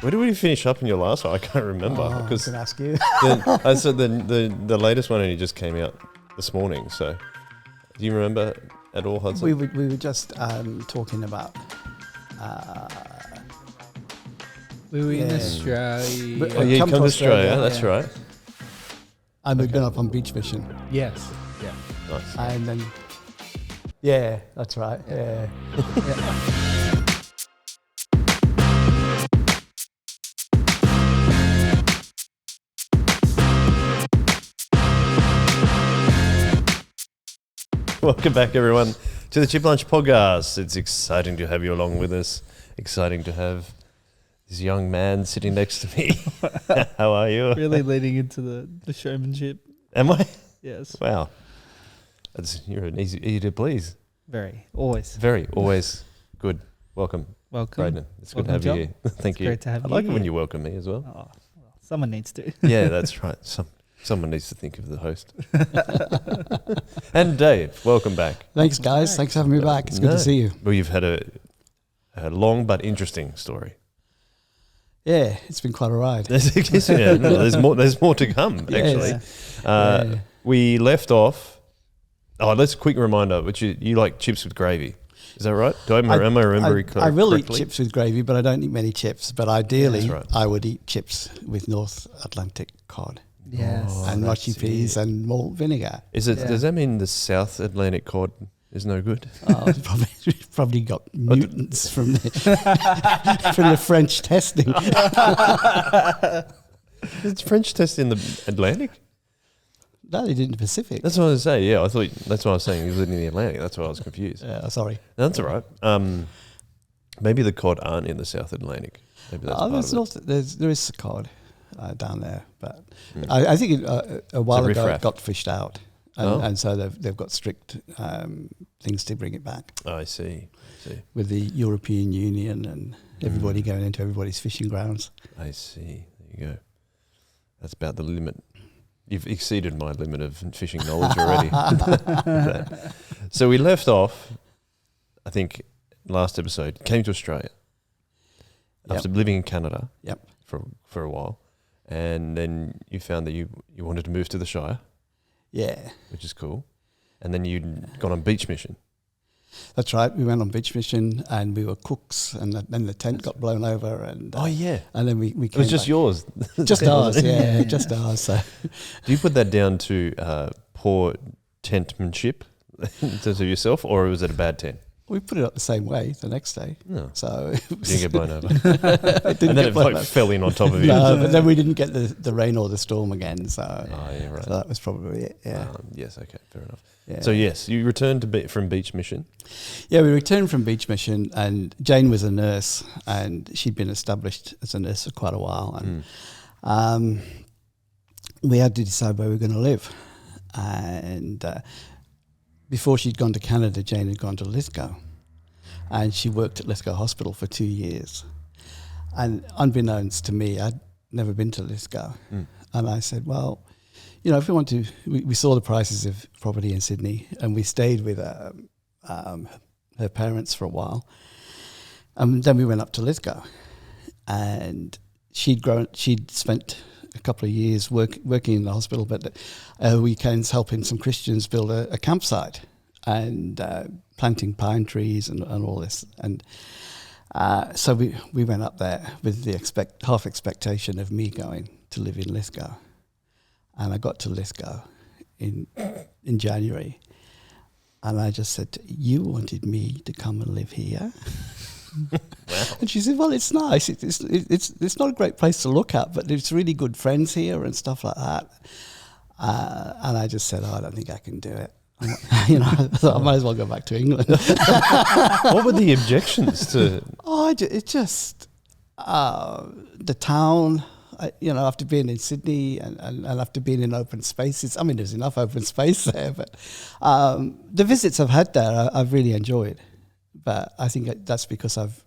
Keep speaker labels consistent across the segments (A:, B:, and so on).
A: Where did we finish up in your last one? I can't remember.
B: I can ask you.
A: I said the latest one only just came out this morning. So, do you remember at all, Hudson?
B: We were just talking about.
C: We were in Australia.
B: But,
A: Oh, yeah, you come to Australia. That's
C: yeah.
A: right.
B: And we've been up on beach mission.
C: Yes. Yeah.
A: Nice.
B: And then, yeah, that's right. Yeah.
A: Welcome back, everyone, to the Chip Lunch Podcast. It's exciting to have you along with us. Exciting to have this young man sitting next to me. How are you?
C: Really leading into the showmanship.
A: Am I?
C: Yes.
A: Wow. You're an easy to please.
C: Very. Always.
A: Very. Always good. Welcome,
C: Welcome.
A: Braden. It's good to
C: Welcome,
A: have you here. Thank you.
C: Great to have
A: I
C: you
A: like it when
C: here.
A: you welcome me as well.
C: Oh, well, someone needs to.
A: Yeah, that's right. Someone needs to think of the host. And Dave, welcome back.
B: Thanks, guys. Thanks for having me back. It's good to see you.
A: Well, you've had a long but interesting story.
B: Yeah, it's been quite a ride.
A: There's more to come, actually.
B: Yeah.
A: We left off. Oh, let's quick reminder, which you like chips with gravy. Is that right? Am I remembering correctly?
B: I will eat chips with gravy, but I don't eat many chips. But ideally,
A: That's right.
B: I would eat chips with North Atlantic cod
C: Yes.
B: and
A: that's
B: mochi peas and malt vinegar.
A: Is it?
C: Yeah.
A: Does that mean the South Atlantic cod is no good?
B: Oh, it's probably got mutants from the French testing.
A: Is French test in the Atlantic?
B: No, they did in the Pacific.
A: That's what I was saying. Yeah, I thought that's what I was saying. You lived in the Atlantic. That's why I was confused.
B: Sorry.
A: No, that's all right. Maybe the cod aren't in the South Atlantic. Maybe that's part of it.
B: There is cod down there, but I think a while ago
A: riffraff.
B: it got fished out, and so they've got strict things to bring it back
A: I see.
B: with the European Union and everybody going into everybody's fishing grounds.
A: I see. There you go. That's about the limit. You've exceeded my limit of fishing knowledge already. So we left off, I think, last episode, came to Australia after living in Canada for a while. And then you found that you wanted to move to the Shire.
B: Yeah.
A: Which is cool. And then you'd gone on beach mission.
B: That's right. We went on beach mission and we were cooks, and then the tent got blown over. And
A: yeah.
B: And then we came
A: It was just
B: back.
A: yours.
B: Just ours, yeah, just ours. So.
A: Do you put that down to poor tentmanship in terms of yourself, or was it a bad tent?
B: We put it up the same way the next day.
A: No.
B: So
A: Didn't get blown over.
B: it
A: And then it fell in on top of you.
B: No, but then we didn't get the rain or the storm again. So,
A: yeah, right.
B: So that was probably it. Yeah.
A: Yes. Okay. Fair enough.
B: Yeah.
A: So yes, you returned from beach mission.
B: Yeah, we returned from beach mission, and Jane was a nurse, and she'd been established as a nurse for quite a while, and we had to decide where we were going to live. And before she'd gone to Canada, Jane had gone to Lithgow, and she worked at Lithgow Hospital for 2 years. And unbeknownst to me, I'd never been to Lithgow, and I said, well, you know, if we want to, we saw the prices of property in Sydney, and we stayed with her parents for a while. And then we went up to Lithgow, and she'd spent a couple of years working in the hospital, but weekends helping some Christians build a campsite and planting pine trees and all this. And so we went up there with the half expectation of me going to live in Lithgow. And I got to Lithgow in January, and I just said, "You wanted me to come and live here?" Wow. And she said, "Well, it's nice. It's not a great place to look at, but there's really good friends here and stuff like that." And I just said, "Oh, I don't think I can do it." You know, I thought I might as well go back to England.
A: What were the objections to?
B: It's just the town. After being in Sydney and after being in open spaces, I mean, there's enough open space there, but the visits I've had there, I've really enjoyed. But I think that's because I've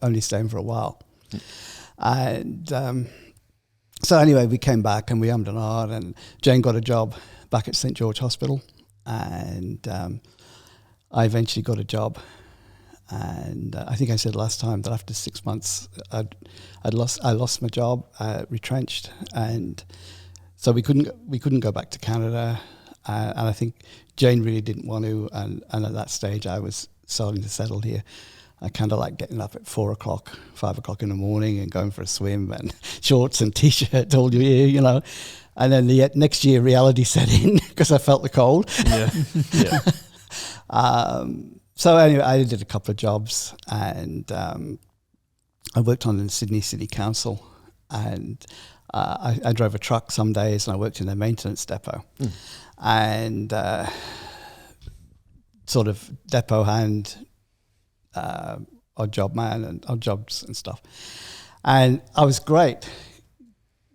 B: only staying for a while. And so anyway, we came back and we ummed and ahed, and Jane got a job back at St. George Hospital, and I eventually got a job And I think I said last time that after 6 months, I lost my job, retrenched, and so we couldn't go back to Canada. And I think Jane really didn't want to. And at that stage, I was starting to settle here. I kind of like getting up at 4 o'clock, 5 o'clock in the morning and going for a swim and shorts and T-shirt all year, you know. And then the next year, reality set in because I felt the cold.
A: Yeah, yeah.
B: So anyway, I did a couple of jobs, and I worked on the Sydney City Council, and I drove a truck some days, and I worked in a maintenance depot, and sort of depot hand, odd job man, and odd jobs and stuff. And I was great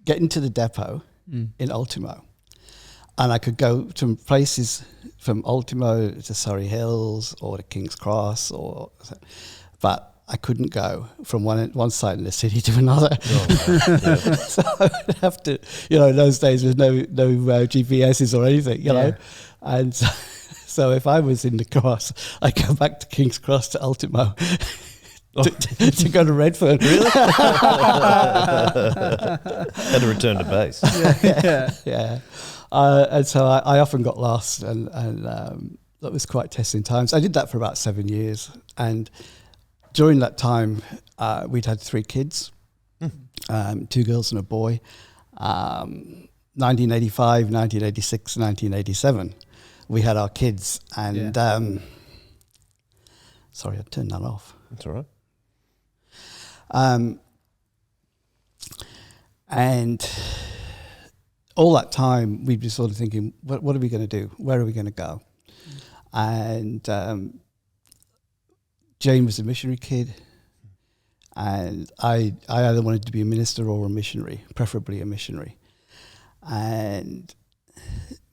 B: getting to the depot in Ultimo, and I could go to places from Ultimo to Surrey Hills or to King's Cross, but I couldn't go from one side of the city to another. So I would have to, you know, in those days there's no GPSs or anything, you know, and so if I was in the Cross, I'd go back to King's Cross to Ultimo. To go to Redfern.
A: Really? Had to return to base.
B: Yeah. And so I often got lost, and that was quite testing times. I did that for about 7 years, and during that time, we'd had 3 kids, 2 girls and a boy. 1985, 1986, 1987, we had our kids, and sorry, I turned that off.
A: That's all right.
B: And all that time, we'd be sort of thinking, what are we going to do? Where are we going to go? And Jane was a missionary kid, and I either wanted to be a minister or a missionary, preferably a missionary. And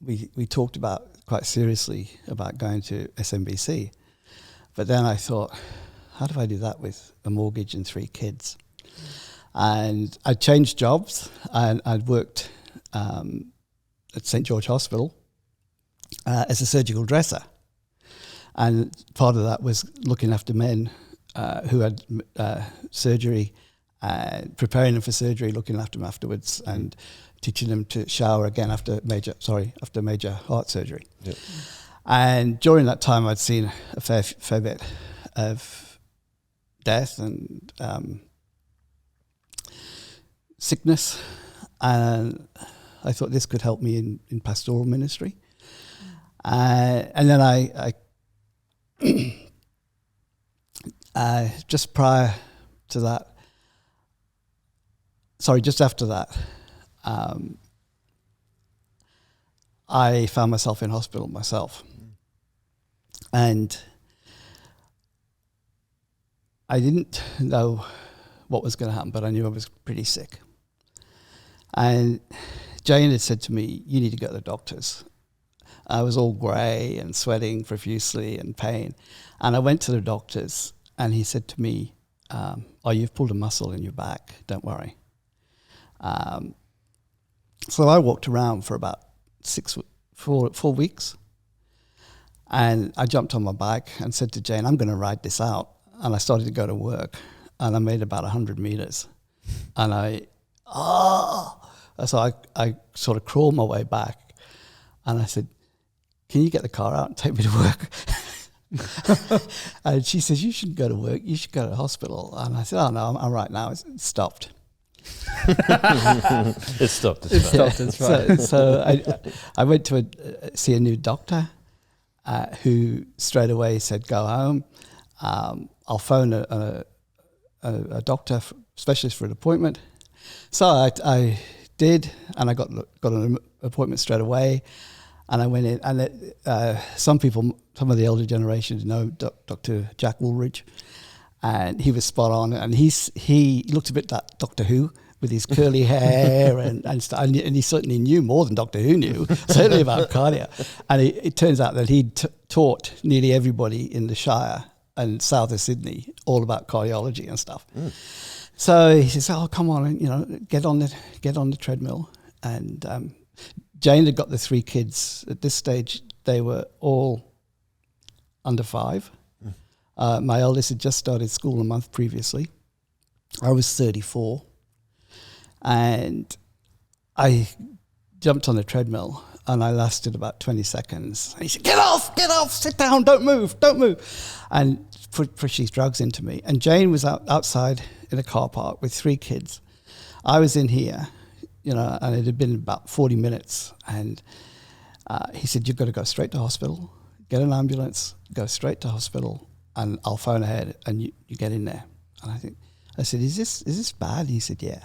B: we talked about quite seriously about going to SMBC. But then I thought, how do I do that with a mortgage and 3 kids? And I changed jobs, and I'd worked at St. George Hospital as a surgical dresser. And part of that was looking after men who had surgery, preparing them for surgery, looking after them afterwards, and teaching them to shower again after major heart surgery.
A: Yep.
B: And during that time, I'd seen a fair bit of death and sickness, and I thought this could help me in pastoral ministry. And then I just prior to that, just after that, I found myself in hospital myself. And I didn't know what was going to happen, but I knew I was pretty sick. And Jane had said to me, you need to go to the doctors. I was all grey and sweating profusely and pain. And I went to the doctors, and he said to me, you've pulled a muscle in your back, don't worry. So I walked around for about 4 weeks, and I jumped on my bike and said to Jane, I'm going to ride this out. And I started to go to work, and I made about 100 meters. And so I sort of crawled my way back, and I said, can you get the car out and take me to work? And she says, you shouldn't go to work, you should go to the hospital. And I said, oh no, I'm right now, it's stopped.
A: It stopped.
C: That's right.
B: So I went to see a new doctor who straight away said, go home. I'll phone a doctor, specialist for an appointment. So I did, and I got an appointment straight away. And I went in, and some of the older generation know Dr. Jack Woolridge, and he was spot on. And he looked a bit like Doctor Who with his curly hair and stuff. And he certainly knew more than Doctor Who knew, certainly about cardio. And it turns out that he'd taught nearly everybody in the Shire and south of Sydney all about cardiology and stuff. So he says, "Oh, come on, get on the treadmill." And Jane had got the 3 kids. At this stage, they were all under 5. My eldest had just started school a month previously. I was 34. And I jumped on the treadmill and I lasted about 20 seconds. And he said, get off, sit down, don't move. And pushed these drugs into me. And Jane was outside in a car park with 3 kids. I was in here, and it had been about 40 minutes. And he said, you've got to go straight to hospital, get an ambulance, go straight to hospital, and I'll phone ahead and you get in there. And I said, is this bad? And he said, yeah.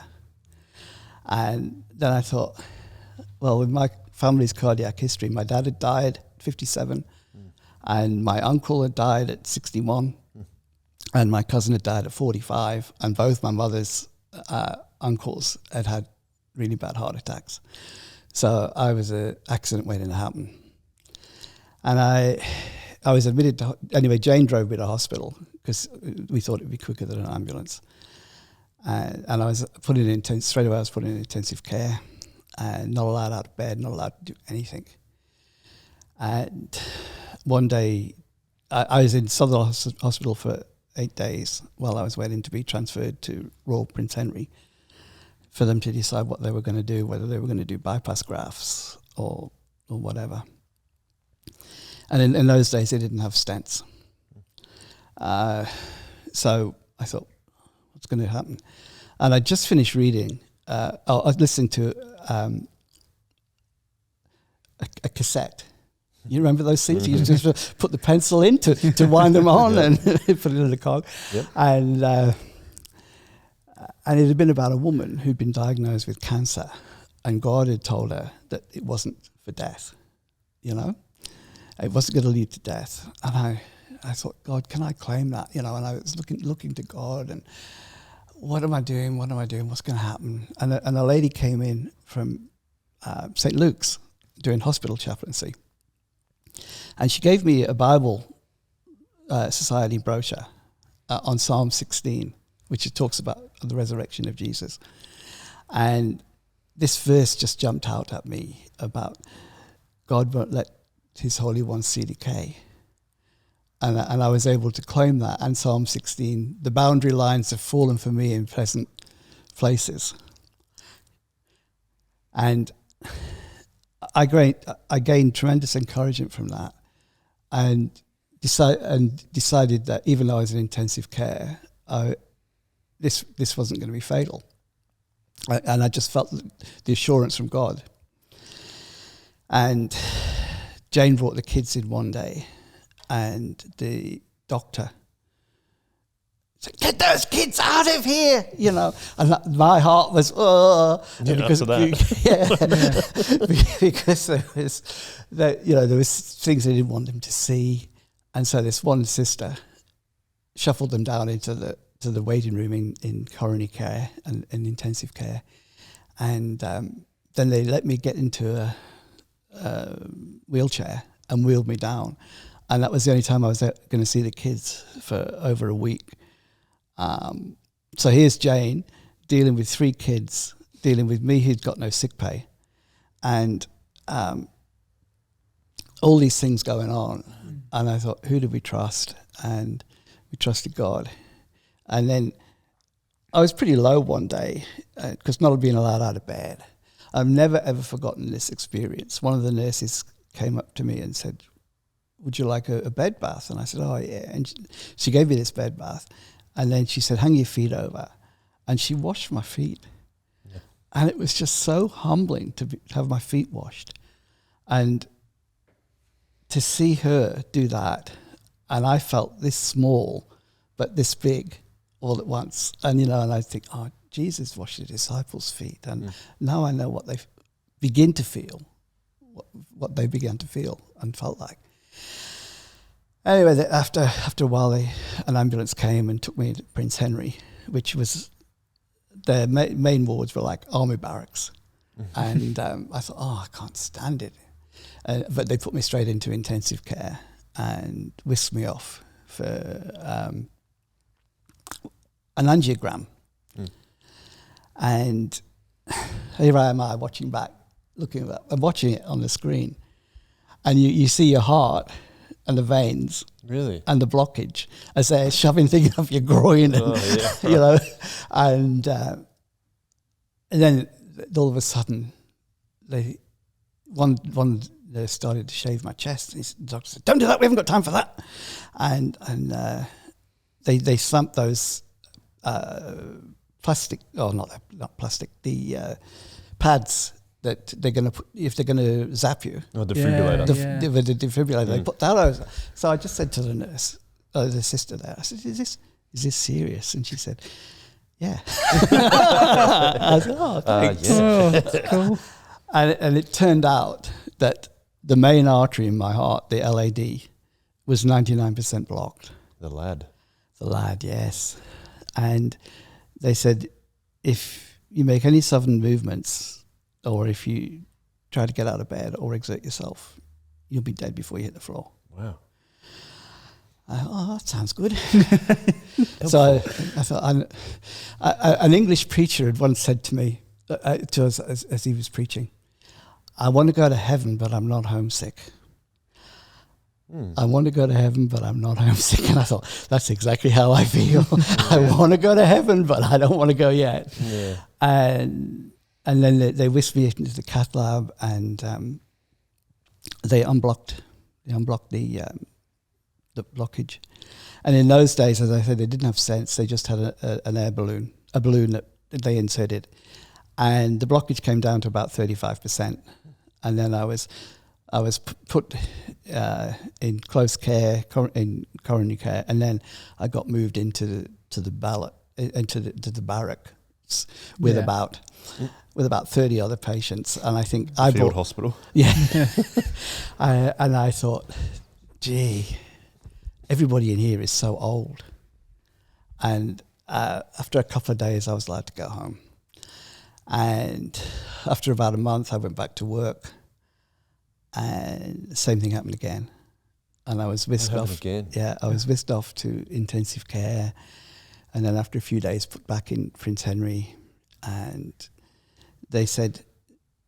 B: And then I thought, well, with my family's cardiac history, my dad had died at 57, and my uncle had died at 61, and my cousin had died at 45, and both my mother's uncles had really bad heart attacks. So I was an accident waiting to happen. And I was admitted to, anyway, Jane drove me to hospital because we thought it'd be quicker than an ambulance. And I was put in straight away I was put in intensive care and not allowed out of bed, not allowed to do anything. And one day, I was in Southern Hospital for 8 days while I was waiting to be transferred to Royal Prince Henry for them to decide what they were going to do, whether they were going to do bypass grafts or whatever. And in those days, they didn't have stents. So I thought, what's going to happen? And I just finished reading. I was listening to a cassette. You remember those things? You just put the pencil in to wind them on and put it in the cog.
A: Yep.
B: And it had been about a woman who'd been diagnosed with cancer, and God had told her that it wasn't for death, It wasn't going to lead to death. And I thought, God, can I claim that? And I was looking to God and what am I doing? What's going to happen? And a lady came in from St. Luke's doing hospital chaplaincy. And she gave me a Bible Society brochure on Psalm 16, which talks about the resurrection of Jesus. And this verse just jumped out at me about God won't let his Holy One see decay. And I was able to claim that. And Psalm 16, the boundary lines have fallen for me in pleasant places. And I gained tremendous encouragement from that, and decided that even though I was in intensive care, this wasn't going to be fatal. And I just felt the assurance from God. And Jane brought the kids in one day, and the doctor said, "Get those kids out of here!" And my heart was, because because there was things I didn't want them to see, and so this one sister shuffled them down into the waiting room in coronary care and intensive care, and then they let me get into a wheelchair and wheeled me down. And that was the only time I was going to see the kids for over a week. So here's Jane dealing with 3 kids, dealing with me who'd got no sick pay, and all these things going on. And I thought, who did we trust? And we trusted God. And then I was pretty low one day because not being allowed out of bed. I've never, ever forgotten this experience. One of the nurses came up to me and said, "Would you like a bed bath?" And I said, "Oh, yeah." And she gave me this bed bath. And then she said, "Hang your feet over." And she washed my feet. Yeah. And it was just so humbling to have my feet washed. And to see her do that, and I felt this small, but this big all at once. And, and I think, oh, Jesus washed the disciples' feet. And now I know what they begin to feel, what they began to feel and felt like. Anyway, after a while, an ambulance came and took me to Prince Henry, which was, their main wards were like army barracks. And I thought, I can't stand it. But they put me straight into intensive care and whisked me off for an angiogram. And here I am, watching back, I'm watching it on the screen. And you see your heart, and the veins
A: Really?
B: and the blockage as they're shoving things up your groin, and, you know, and then all of a sudden they started to shave my chest. And the doctor said, "Don't do that. We haven't got time for that." And they slamped those plastic, not plastic, the pads that they're going to put if they're going to zap you.
A: Oh, defibrillator.
B: The defibrillator. They put that over. So I just said to the nurse, the sister there, I said, "Is this serious?" And she said, "Yeah." I said, "Oh, thanks."
C: Oh, that's cool.
B: And it turned out that the main artery in my heart, the LAD, was 99% blocked.
A: The lad.
B: The lad, yes. And they said, if you make any sudden movements, or if you try to get out of bed or exert yourself, you'll be dead before you hit the floor.
A: Wow.
B: That sounds good. So I thought, an English preacher had once said to me, to us as he was preaching, "I want to go to heaven, but I'm not homesick." I want to go to heaven, but I'm not homesick. And I thought, that's exactly how I feel. I want to go to heaven, but I don't want to go yet.
A: Yeah.
B: And then they whisked me into the cath lab, and they unblocked the blockage. And in those days, as I said, they didn't have stents. They just had an air balloon, a balloon that they inserted. And the blockage came down to about 35%. And then I was put in close care, in coronary care, and then I got moved into the barracks with about 30 other patients, and I think
A: Field hospital.
B: Yeah, and I thought, gee, everybody in here is so old, and after a couple of days, I was allowed to go home, and after about a month, I went back to work. And the same thing happened again, and I was whisked off.
A: Again.
B: Yeah, I was whisked off to intensive care, and then after a few days, put back in Prince Henry, and they said,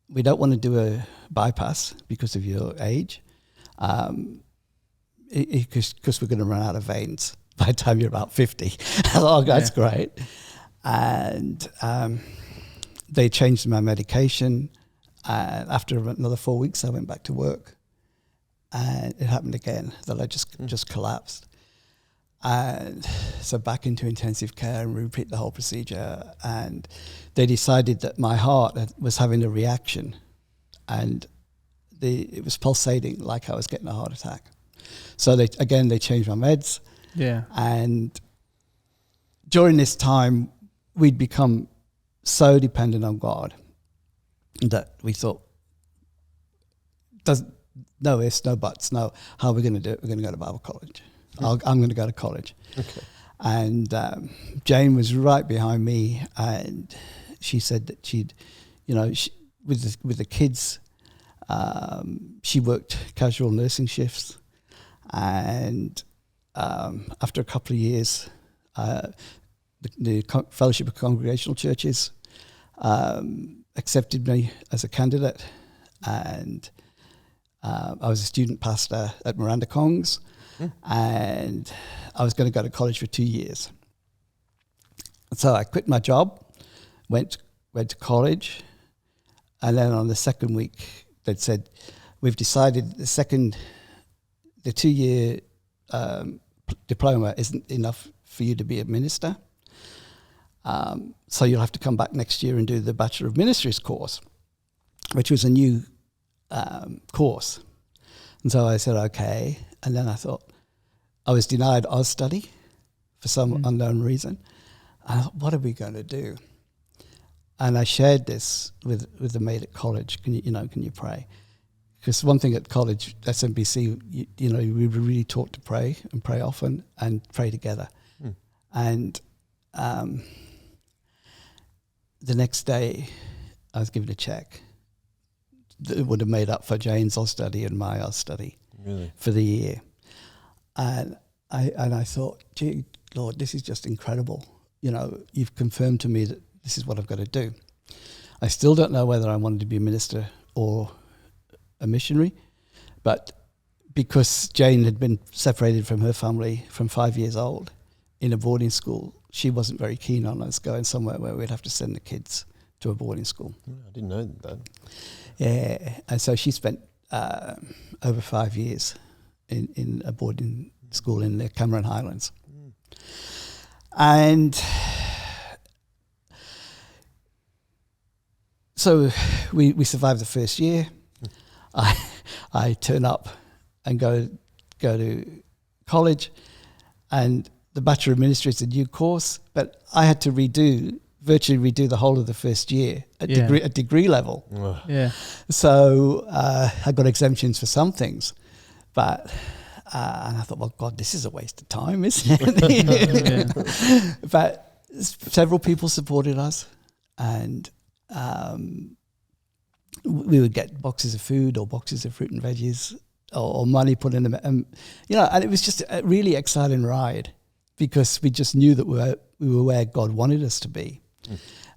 B: "We don't want to do a bypass because of your age, because we're going to run out of veins by the time you're about 50." I thought, "Oh, that's great," and they changed my medication. And after another 4 weeks, I went back to work, and it happened again. The leg just collapsed, and so back into intensive care and repeat the whole procedure. And they decided that my heart was having a reaction, and it was pulsating like I was getting a heart attack. So they changed my meds.
C: Yeah.
B: And during this time, we'd become so dependent on God that we thought, no ifs, no buts, no, how are we going to do it? We're going to go to Bible college. I'm going to go to college. Okay. And Jane was right behind me, and she said that she'd, with the kids, she worked casual nursing shifts, and after a couple of years, the Fellowship of Congregational Churches accepted me as a candidate, and I was a student pastor at Miranda Kongs, and I was going to go to college for 2 years. So I quit my job, went to college, and then on the second week they'd said, "We've decided the 2-year diploma isn't enough for you to be a minister. So you'll have to come back next year and do the Bachelor of Ministries course," which was a new course. And so I said, okay. And then I thought, I was denied Oz study for some unknown reason. And I thought, what are we going to do? And I shared this with the mate at college. Can you pray? Because one thing at college, SMBC, we were really taught to pray and pray often and pray together. And the next day, I was given a check that would have made up for Jane's Oz study and my Oz study for the year. And I thought, gee, Lord, this is just incredible. You've confirmed to me that this is what I've got to do. I still don't know whether I wanted to be a minister or a missionary, but because Jane had been separated from her family from 5 years old in a boarding school, she wasn't very keen on us going somewhere where we'd have to send the kids to a boarding school.
A: I didn't know that.
B: Yeah, and so she spent over 5 years in a boarding school in the Cameron Highlands. And so we survived the first year. I turn up and go to college, and the Bachelor of Ministry is a new course, but I had to virtually redo the whole of the first year at degree level.
C: Yeah.
B: So I got exemptions for some things, but and I thought, well, God, this is a waste of time, isn't it? But several people supported us, and we would get boxes of food or boxes of fruit and veggies or money put in them, and it was just a really exciting ride because we just knew that we were where God wanted us to be,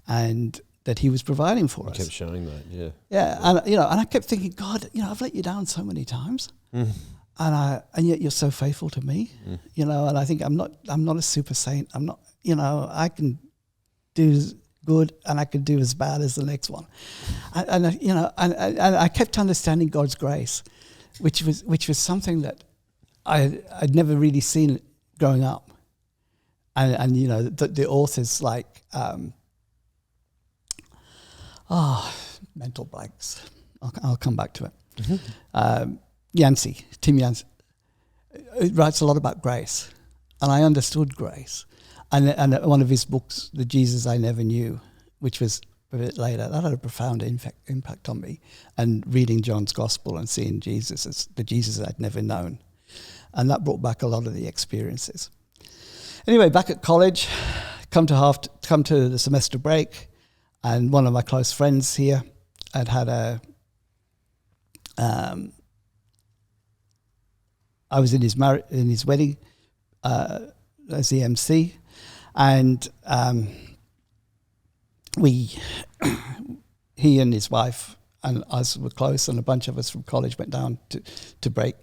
B: and that He was providing for us.
A: Kept showing that, yeah.
B: Yeah, and I kept thinking, God, I've let you down so many times, and yet you're so faithful to me, And I think I'm not a super saint. I'm not, I can do good and I can do as bad as the next one, and I kept understanding God's grace, which was something that I'd never really seen growing up, and the authors like mental blanks. I'll come back to it. Tim Yancey writes a lot about grace, and I understood grace. And one of his books, The Jesus I Never Knew, which was a bit later, that had a profound impact on me. And reading John's Gospel and seeing Jesus as the Jesus I'd never known. And that brought back a lot of the experiences. Anyway, back at college, come to the semester break, and one of my close friends here had I was in his wedding as the MC. And he and his wife and us were close, and a bunch of us from college went down to break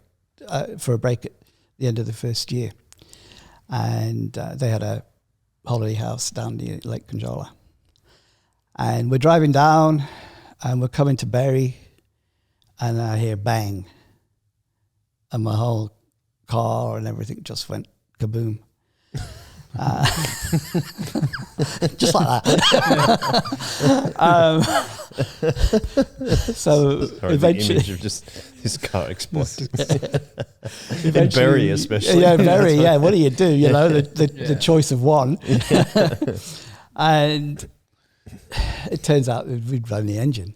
B: for a break at the end of the first year. And they had a holiday house down near Lake Conjola. And we're driving down, and we're coming to Berry, and I hear bang, and my whole car and everything just went kaboom. Just like that. So
A: sorry,
B: eventually,
A: the image of just his car exploding. In Berry especially.
B: Yeah, Berry. Yeah, what do you do? The choice of one. And it turns out that we'd run the engine,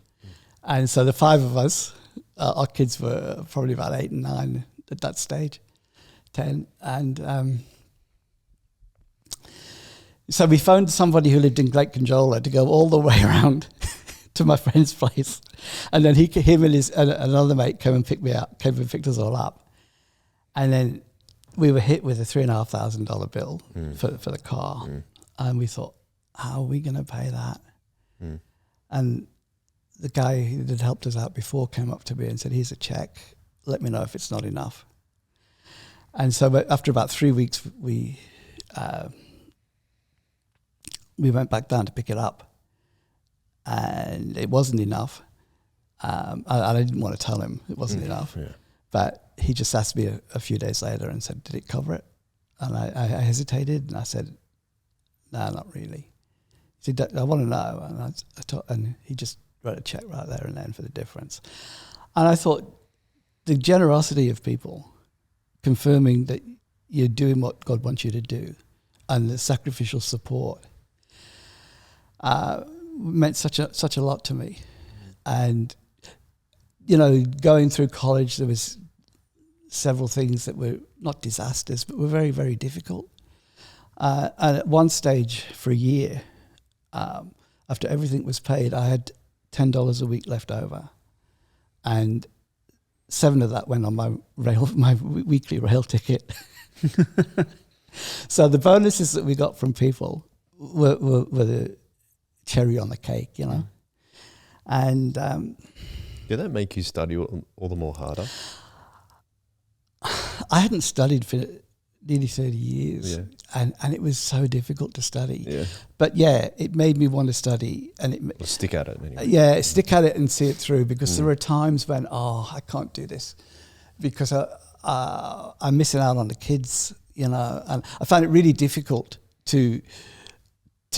B: and so the five of us, our kids were probably about 8 and 9 at that stage, 10, and. So we phoned somebody who lived in Lake Conjola to go all the way around to my friend's place, and then him and another mate came and picked us all up, and then we were hit with a $3,500 bill for the car, and we thought, how are we going to pay that? And the guy who had helped us out before came up to me and said, "Here's a check. Let me know if it's not enough." And so after about 3 weeks, we went back down to pick it up, and it wasn't enough. I didn't want to tell him it wasn't enough, but he just asked me a few days later and said, "Did it cover it?" And I hesitated, and I said, "No, not really." He said, "I want to know," and he just wrote a check right there and then for the difference. And I thought, the generosity of people confirming that you're doing what God wants you to do, and the sacrificial support meant such a lot to me. And going through college, there was several things that were not disasters, but were very, very difficult. And at one stage for a year, after everything was paid, I had $10 a week left over, and 7 of that went on my weekly rail ticket. So the bonuses that we got from people were the cherry on the cake, And
A: did that make you study all the more harder?
B: I hadn't studied for nearly 30 years,
A: Yeah.
B: and it was so difficult to study.
A: Yeah.
B: But yeah, it made me want to study, and
A: Well, stick at it anyway.
B: yeah, stick at it and see it through, because there were times when I can't do this because I'm missing out on the kids, and I found it really difficult to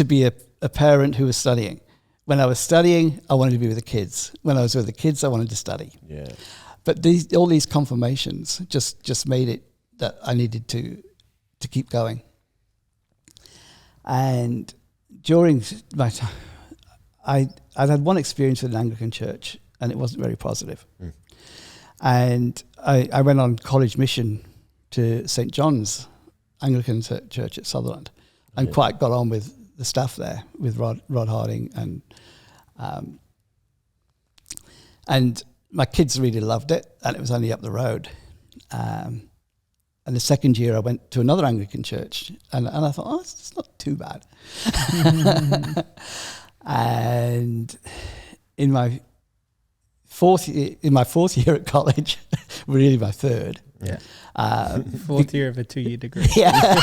B: be a parent who was studying. When I was studying, I wanted to be with the kids. When I was with the kids, I wanted to study.
A: Yeah.
B: But all these confirmations just made it that I needed to keep going. And during my time, I'd had one experience with an Anglican church, and it wasn't very positive. And I went on college mission to St. John's Anglican Church at Sutherland, and quite got on with the staff there, with Rod Harding, and my kids really loved it, and it was only up the road. And the second year I went to another Anglican church, and I thought, it's not too bad. And in my fourth year at college, really my third.
A: Yeah.
C: Fourth year of a 2-year degree.
B: Yeah.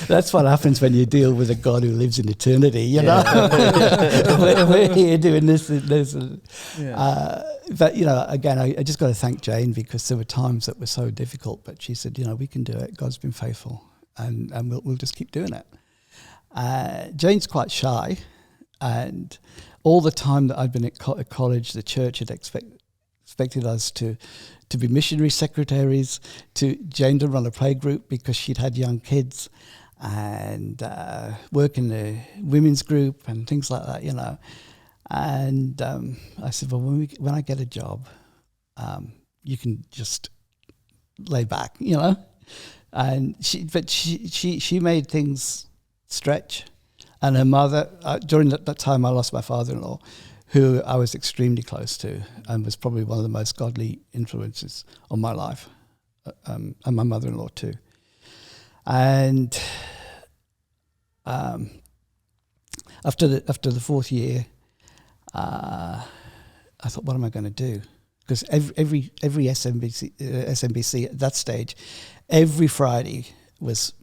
B: That's what happens when you deal with a God who lives in eternity, know. we're here doing this and this. But, again, I just got to thank Jane, because there were times that were so difficult, but she said, we can do it. God's been faithful, and we'll just keep doing it. Jane's quite shy, and all the time that I'd been at college, the church had expected us to be missionary secretaries, to Jane to run a play group because she'd had young kids, and work in the women's group and things like that, And I said, well, when I get a job, you can just lay back, And she made things stretch. And her mother, during that time, I lost my father-in-law, who I was extremely close to, and was probably one of the most godly influences on my life, and my mother-in-law too. And after the fourth year, I thought, what am I going to do? Because every SMBC at that stage, every Friday was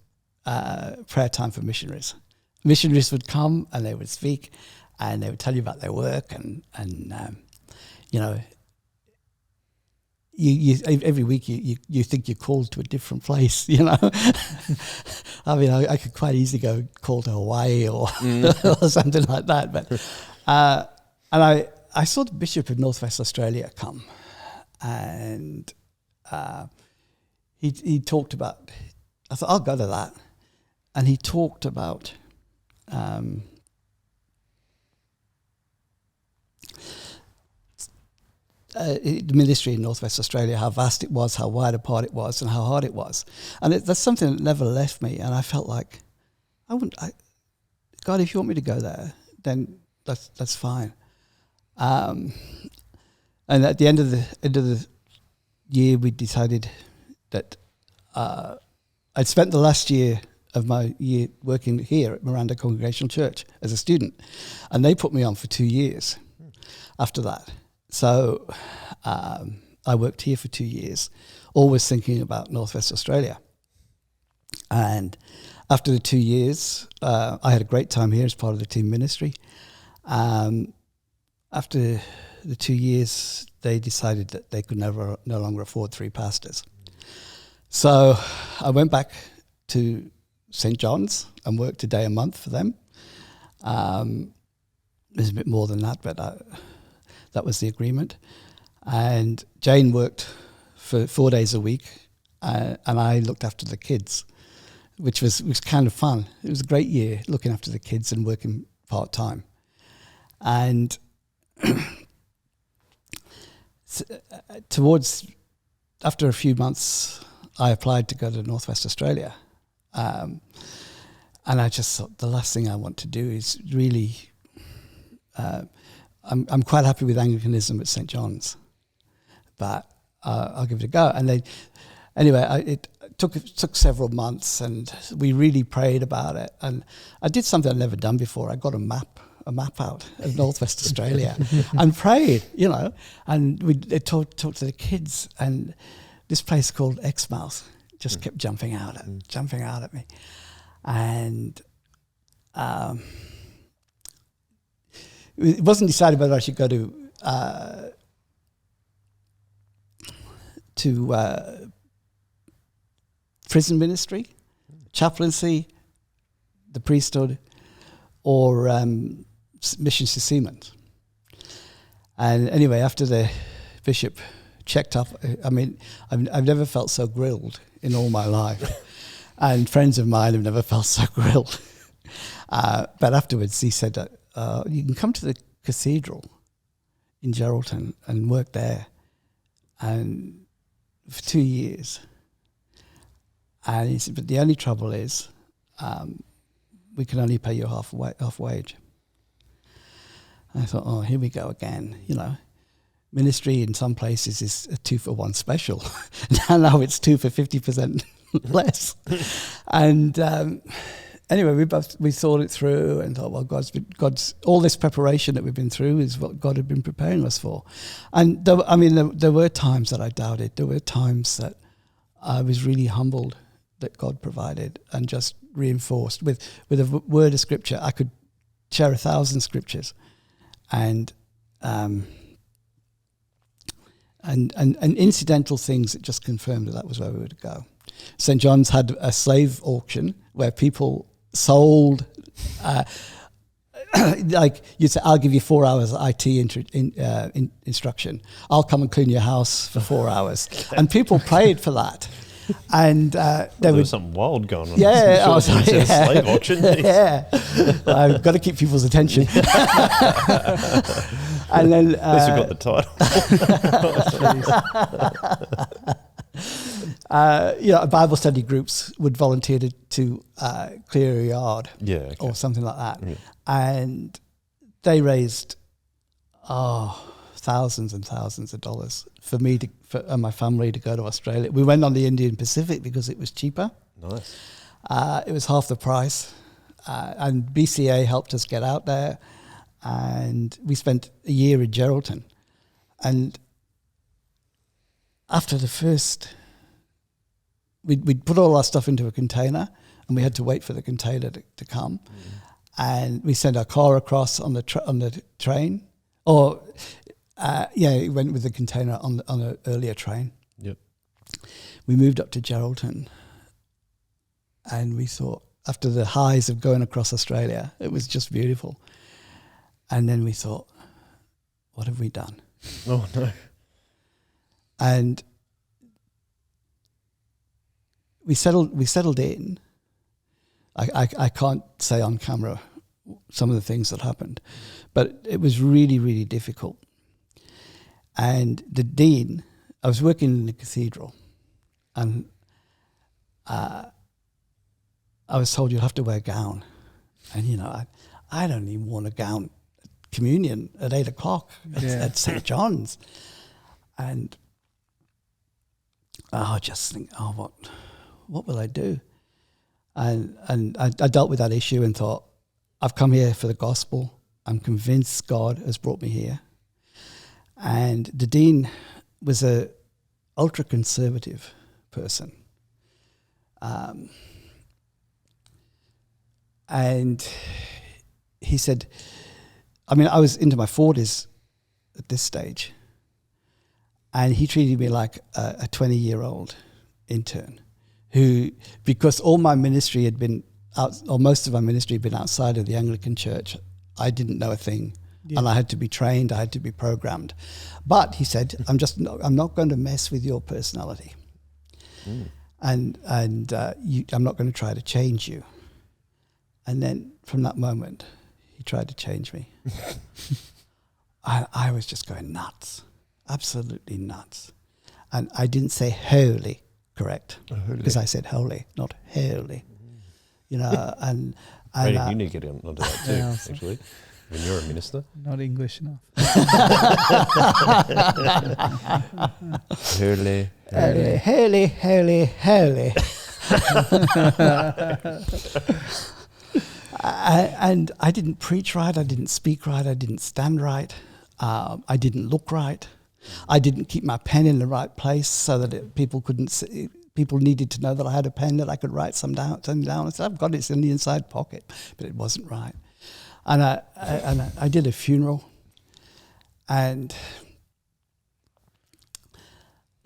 B: prayer time for missionaries. Missionaries would come and they would speak, and they would tell you about their work, and you every week you think you're called to a different place, I mean, I could quite easily go called to Hawaii or something like that, but and I saw the Bishop of Northwest Australia come, and he talked about, I thought, I'll go to that, and he talked about the ministry in Northwest Australia, how vast it was, how wide apart it was, and how hard it was. And that's something that never left me. And I felt like, God, if you want me to go there, then that's fine. And at the end of the year, we decided that I'd spent the last year of my year working here at Miranda Congregational Church as a student, and they put me on for 2 years after that. So I worked here for 2 years, always thinking about Northwest Australia. And after the 2 years, I had a great time here as part of the team ministry. After the 2 years, they decided that they could no longer afford 3 pastors. So I went back to St. John's and worked a day a month for them. There's a bit more than that, but that was the agreement. And Jane worked for 4 days a week, and I looked after the kids, which was kind of fun. It was a great year looking after the kids and working part-time. And after a few months, I applied to go to Northwest Australia. And I just thought, the last thing I want to do is really... I'm quite happy with Anglicanism at St. John's, but I'll give it a go. And it took several months, and we really prayed about it. And I did something I'd never done before. I got a map out of Northwest Australia and prayed, and we talked to the kids, and this place called Exmouth just kept jumping out at me. And it wasn't decided whether I should go to prison ministry, chaplaincy, the priesthood, or missions to seamen. And anyway, after the bishop checked up, I mean, I've never felt so grilled in all my life. And friends of mine have never felt so grilled. But afterwards he said, you can come to the cathedral in Geraldton and work there, and for 2 years. And he said, but the only trouble is we can only pay you half wage. I thought, oh, here we go again. You know, ministry in some places is a 2-for-1 special. now it's 2 for 50% less. And anyway, we thought it through and thought, well, God's all this preparation that we've been through is what God had been preparing us for. And there were times that I doubted. There were times that I was really humbled that God provided and just reinforced with a word of scripture. I could share 1,000 scriptures, and incidental things that just confirmed that was where we would go. St. John's had a slave auction where people sold, like you'd say, I'll give you 4 hours IT instruction. I'll come and clean your house for 4 hours. And people paid for that. And there
A: was something wild going on.
B: Yeah, I was
A: like, slave auction.
B: Yeah, I've got to keep people's attention. And then
A: at least we got the
B: title. Bible study groups would volunteer to clear a yard, or something like that, and they raised thousands and thousands of dollars for me and my family to go to Australia. We went on the Indian Pacific because it was cheaper.
A: Nice.
B: It was half the price, and BCA helped us get out there, and we spent a year in Geraldton. And after the first, we'd put all our stuff into a container, and we had to wait for the container to come. And we sent our car across on the train, or it went with the container on an earlier train.
A: Yep.
B: We moved up to Geraldton, and we thought, after the highs of going across Australia, it was just beautiful. And then we thought, what have we done?
A: Oh no!
B: And we settled in. I can't say on camera some of the things that happened, but it was really, really difficult. And the dean, I was working in the cathedral, and I was told you'll have to wear a gown. And, I don't even want a gown at communion at 8 o'clock at St. John's. And I just think, what will I do? And I dealt with that issue and thought, I've come here for the gospel. I'm convinced God has brought me here. And the dean was a ultra-conservative person. And he said, I was into my 40s at this stage, and he treated me like a 20-year-old intern who, because all my ministry had been out, or most of my ministry had been outside of the Anglican Church, I didn't know a thing. Yeah. And I had to be trained, I had to be programmed. But he said, I'm not going to mess with your personality. And I'm not going to try to change you. And then from that moment, he tried to change me. I was just going nuts, absolutely nuts. And I didn't say holy, correct? Because I said holy, not holy. And
A: you need to get onto that too, actually. When you're a minister?
C: Not English enough.
A: Holy.
B: And I didn't preach right, I didn't speak right, I didn't stand right, I didn't look right. I didn't keep my pen in the right place so that people couldn't see. People needed to know that I had a pen that I could write something down. I said, I've got it, it's in the inside pocket, but it wasn't right. And I did a funeral, and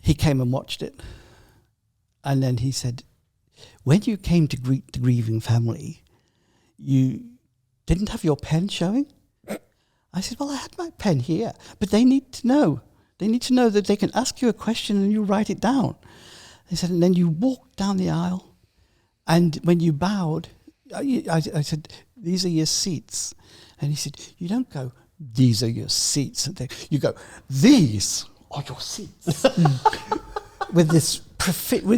B: he came and watched it. And then he said, when you came to greet the grieving family, you didn't have your pen showing? I said, well, I had my pen here, but they need to know. They need to know that they can ask you a question and you write it down. He said, and then you walked down the aisle, and when you bowed, I said, these are your seats. And he said, you don't go, these are your seats. You go, these are your seats. with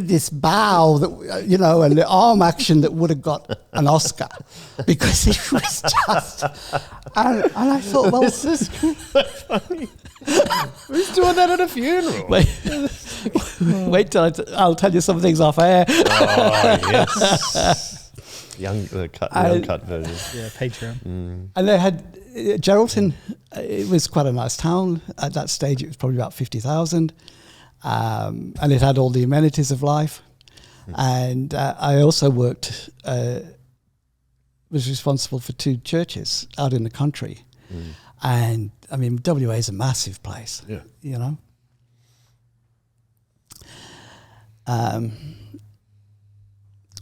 B: this bow that, you know, and the arm action that would have got an Oscar, because it was just, and I thought, well, this is funny.
A: Who's doing that at a funeral?
B: Wait till I'll tell you some things off air.
A: Oh, yes. Uncut version.
C: Yeah, Patreon.
B: And they had Geraldton. It was quite a nice town at that stage. It was probably about 50,000, and it had all the amenities of life. And I also was responsible for 2 churches out in the country. And I mean, WA is a massive place.
A: Yeah.
B: You know.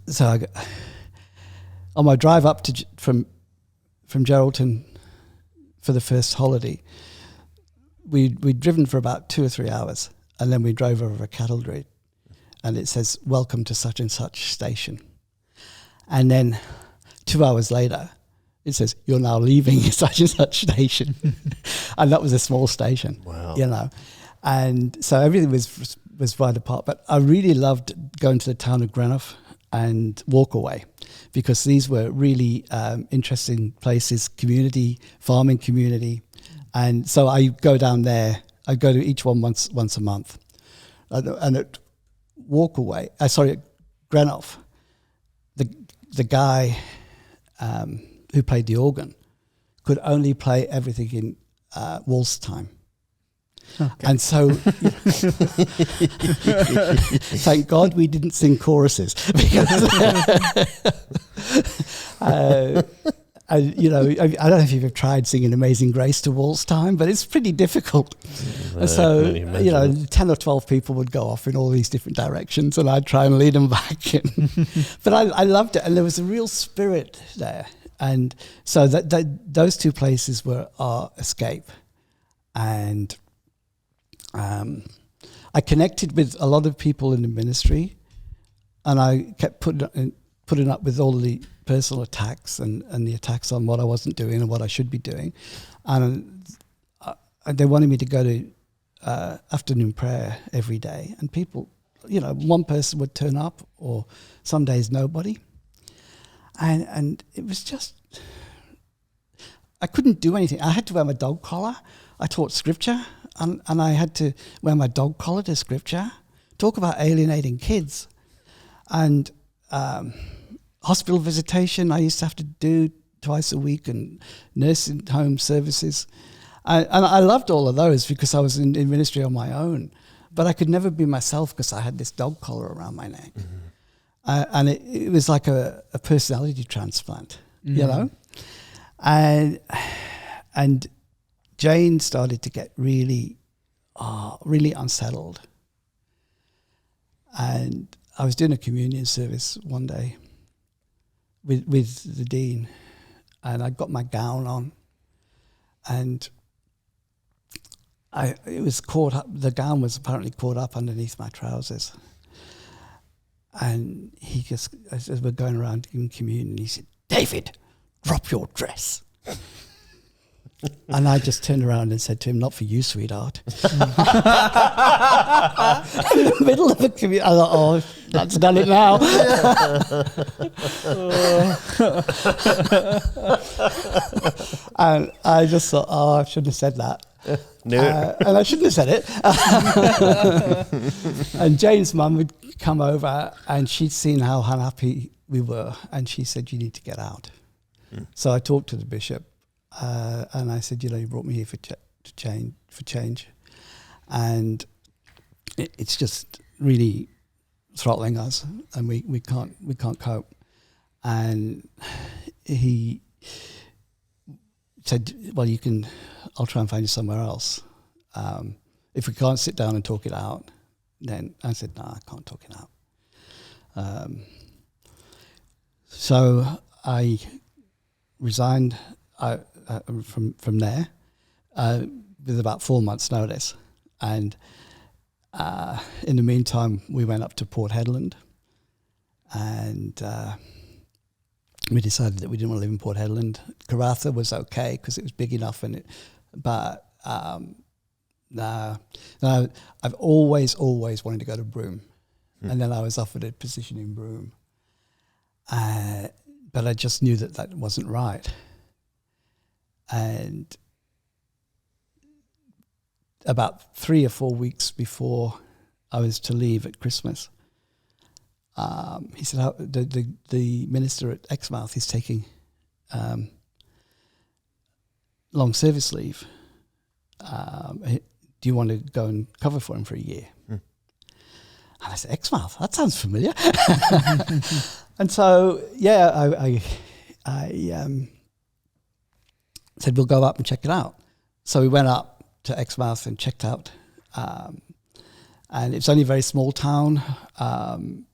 B: So on my drive up from Geraldton for the first holiday, we'd driven for about 2 or 3 hours, and then we drove over a cattle grid, and it says, welcome to such and such station. And then 2 hours later, it says, you're now leaving such and such station. And that was a small station.
A: Wow.
B: You know. And so everything was right apart. But I really loved going to the town of Greenough and Walkaway, because these were really interesting places, farming community. And so I go down there. I go to each one once a month. And at Walkaway, at Greenough, the guy who played the organ could only play everything in waltz time. Okay. And so, thank God we didn't sing choruses, because you know, I don't know if you've ever tried singing Amazing Grace to waltz time, but it's pretty difficult. And so, you know, 10 or 12 people would go off in all these different directions, and I'd try and lead them back in. But I loved it, and there was a real spirit there. And so those 2 places were our escape. And I connected with a lot of people in the ministry, and I kept putting up with all the personal attacks and the attacks on what I wasn't doing and what I should be doing. And they wanted me to go to afternoon prayer every day. And people, you know, one person would turn up, or some days nobody. And it was just, I couldn't do anything. I had to wear my dog collar. I taught scripture, and I had to wear my dog collar to scripture. Talk about alienating kids. And hospital visitation I used to have to do twice a week, and nursing home services. And I loved all of those because I was in ministry on my own. But I could never be myself because I had this dog collar around my neck. Mm-hmm. And it was like a personality transplant, you know? And Jane started to get really unsettled. And I was doing a communion service one day with the dean, and I got my gown on, and it was caught up. The gown was apparently caught up underneath my trousers. And he just, as we're going around giving communion, he said, "David, drop your dress." And I just turned around and said to him, "Not for you, sweetheart." In the middle of the communion, I thought, "Oh, that's done it now." And I just thought, "Oh, I shouldn't have said that."
A: No.
B: And I shouldn't have said it. And Jane's mum would come over, and she'd seen how unhappy we were, and she said, "You need to get out." So I talked to the bishop, and I said, "You know, you brought me here for change." and it's just really throttling us, and we can't cope. And he said, well, I'll try and find you somewhere else. If we can't sit down and talk it out, then I said, no, I can't talk it out. So I resigned from there with about 4 months' notice. And in the meantime, we went up to Port Hedland, and we decided that we didn't want to live in Port Hedland. Karratha was okay because it was big enough, but I've always wanted to go to Broome, and then I was offered a position in Broome, but I just knew that wasn't right. And about 3 or 4 weeks before I was to leave at Christmas, he said, the minister at Exmouth is taking long service leave. Do you want to go and cover for him for a year? And I said, Exmouth, that sounds familiar. And so, I said, we'll go up and check it out. So we went up to Exmouth and checked out. And it's only a very small town.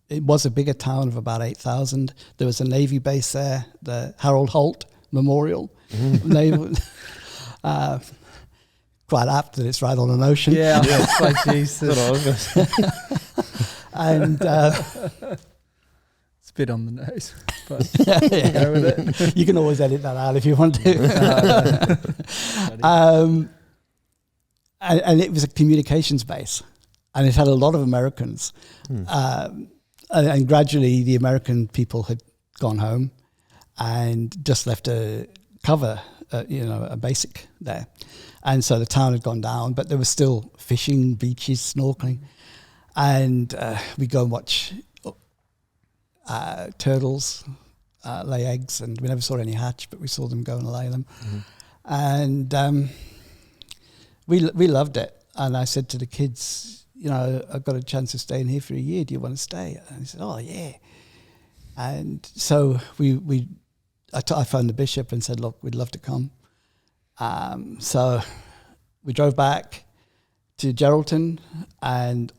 B: It was a bigger town of about 8,000. There was a Navy base there, the Harold Holt Memorial. Naval, quite apt that it's right on an ocean.
C: Yeah, it's like Jesus.
A: That's what I was going to say.
B: And
C: it's a bit on the nose, but
B: yeah.
C: go with it.
B: You can always edit that out if you want to. And it was a communications base, and it had a lot of Americans. And gradually the American people had gone home and just left a cover, a basic there. And so the town had gone down, but there was still fishing, beaches, snorkeling. And we go and watch turtles lay eggs, and we never saw any hatch, but we saw them go and lay them. And we loved it. And I said to the kids, I've got a chance of staying here for a year. Do you want to stay? And he said, oh, yeah. And so I phoned the bishop and said, look, we'd love to come. So we drove back to Geraldton, and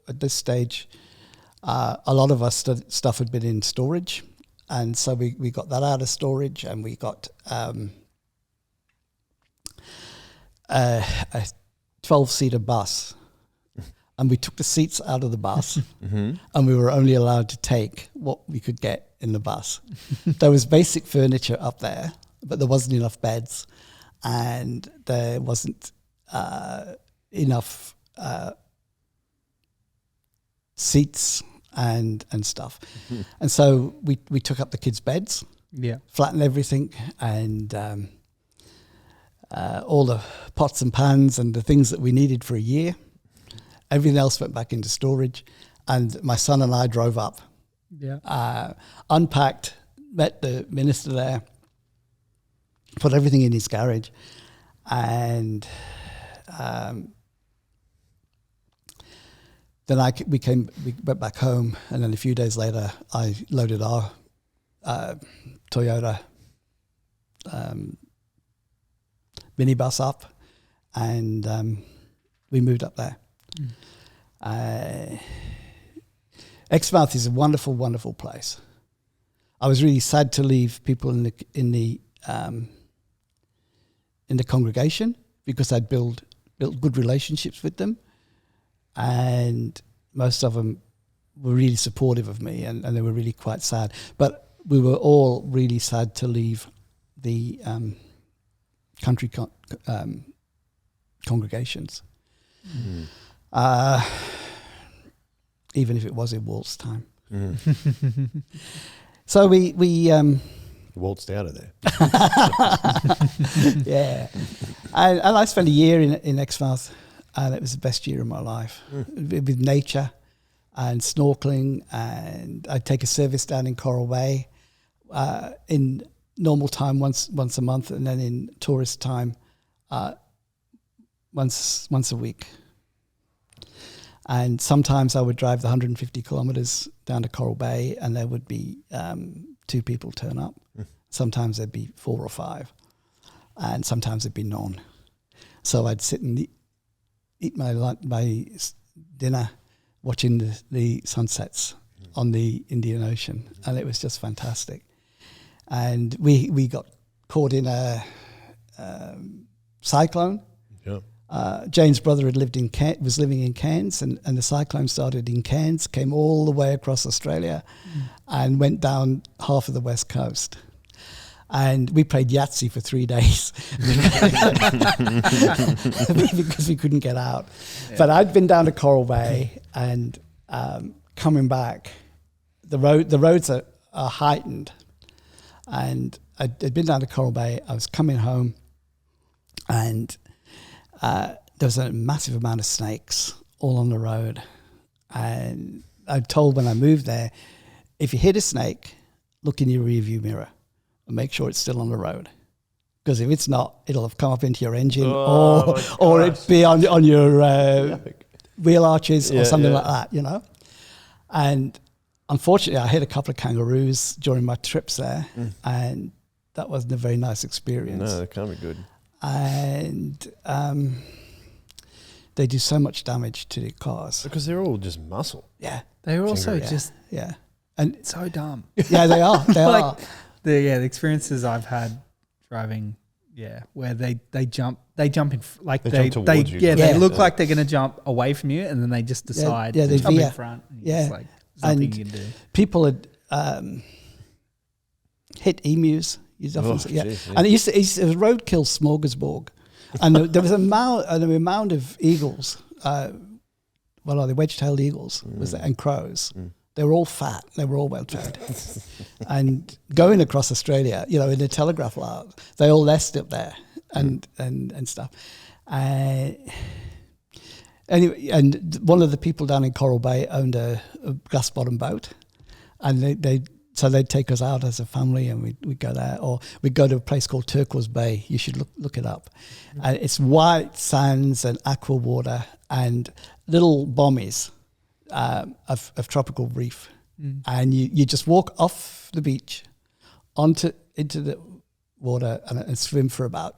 B: at this stage, a lot of our stuff had been in storage. And so we got that out of storage, and we got a 12-seater bus. And we took the seats out of the bus, and we were only allowed to take what we could get in the bus. There was basic furniture up there, but there wasn't enough beds, and there wasn't enough seats and stuff. And so we took up the kids' beds, flattened everything, and all the pots and pans and the things that we needed for a year. Everything else went back into storage, and my son and I drove up, unpacked, met the minister there, put everything in his garage, and then we went back home, and then a few days later, I loaded our Toyota minibus up, and we moved up there. Exmouth is a wonderful, wonderful place. I was really sad to leave people in the congregation, because I'd built good relationships with them, and most of them were really supportive of me, and they were really quite sad. But we were all really sad to leave the country congregations. Even if it was in waltz time. So we
A: waltzed out of there.
B: Yeah. And I spent a year in Exmouth, and it was the best year of my life, with nature and snorkeling. And I'd take a service down in Coral Bay in normal time once a month, and then in tourist time once a week. And sometimes I would drive the 150 kilometres down to Coral Bay, and there would be 2 people turn up. Sometimes there'd be 4 or 5, and sometimes there'd be none. So I'd sit and eat my dinner, watching the sunsets on the Indian Ocean, and it was just fantastic. And we got caught in a cyclone.
A: Yeah.
B: Jane's brother had was living in Cairns, and the cyclone started in Cairns, came all the way across Australia, and went down half of the west coast. And we played Yahtzee for 3 days because we couldn't get out. Yeah. But I'd been down to Coral Bay, and coming back, the roads are heightened. And I'd been down to Coral Bay. I was coming home, and there was a massive amount of snakes all on the road. And I'm told when I moved there, if you hit a snake, look in your rearview mirror and make sure it's still on the road. Because if it's not, it'll have come up into your engine or it'd be on your wheel arches or something like that, you know. And unfortunately, I hit a couple of kangaroos during my trips there, and that wasn't a very nice experience.
A: No, that can't be good.
B: And they do so much damage to the cars.
A: Because they're all just muscle.
B: Yeah.
C: They're also
B: Yeah. And
C: so dumb.
B: Yeah, they are. They are.
C: The experiences I've had driving, where they jump in, like they jump towards you. Yeah, they look like they're going to jump away from you, and then they just decide to jump in front. And it's like, there's nothing you can do.
B: People had hit emus. And it used to, it was roadkill smorgasbord. And there was a mound of eagles. What are they? Wedge-tailed eagles and crows. They were all fat. They were all well-fed. And going across Australia, you know, in the telegraph line, they all nest up there and stuff. Anyway, and one of the people down in Coral Bay owned a glass-bottom boat, and they'd take us out as a family, and we'd go there, or we'd go to a place called Turquoise Bay. You should look it up. And it's white sands and aqua water and little bommies of tropical reef. And you just walk off the beach into the water and swim for about